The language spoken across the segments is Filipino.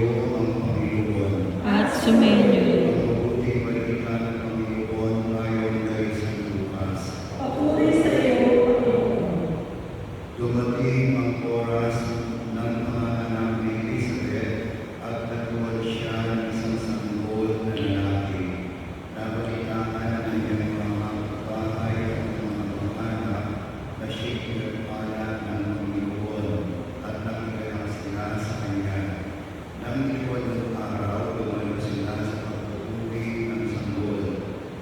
ang Panginoon. At sumainyo. Ang mabuting balita ng Panginoon ayon kay San Lucas. Papuri sa iyo, Panginoon. Dumating ang oras ng mga anak ni Elizabeth at nagtuwan siya ng isang sanggol na lalaki. Nabalitaan ng kanyang mga bahay at mga anak na siya'y pinagpala ng Panginoon at nakikita sila sa kanya. Nang likod ng araw, dumalo sila sa pagpupuri ng sanggol.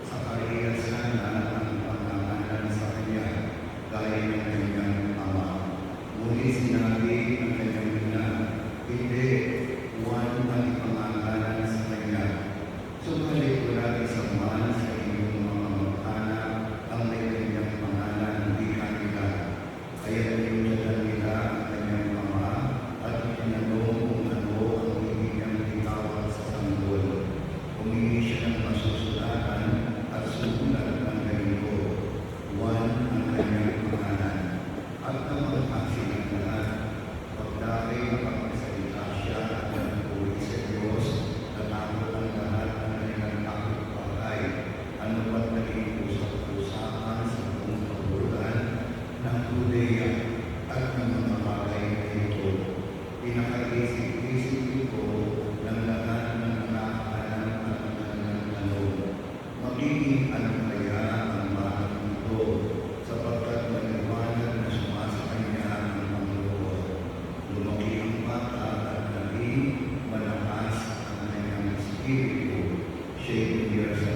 Sa kariyasanan ang pangangalan sa kanya, gaya ng kanyang ama. Ngunit sinabi ng kanyang ina, hindi, Juan ang pangangalan sa kanya. Subalit wala isang man sa inyong mga mag-anak ang may kanyang pangalan, di kanila. Kaya nilimutan nila ang kanyang ama at tinanong kung ano ang ibig itawag sa sanggol. Humingi siya ng masusulatan at sumulat ng ganito, Juan ang kanyang pangalan. At namangha silang lahat. Pagdari nakapagsalita siya at nagpuri sa Diyos, natakot ang lahat ng kanilang kapitbahay. Ano ba't naging usap-usapan sa buong kabuluhan ng Judea at ng mga bagay na ito. Pinakaisip-isip ito ng lahat ng nakakahanap at ng kanilang tanong. Magiging ano kaya ang bahay ito sapagkat maliwanag na sumasakanya ang Panginoon. Lumaki ang bata at naging malakas ang kanyang espiritu. Siya'y bumiyar sa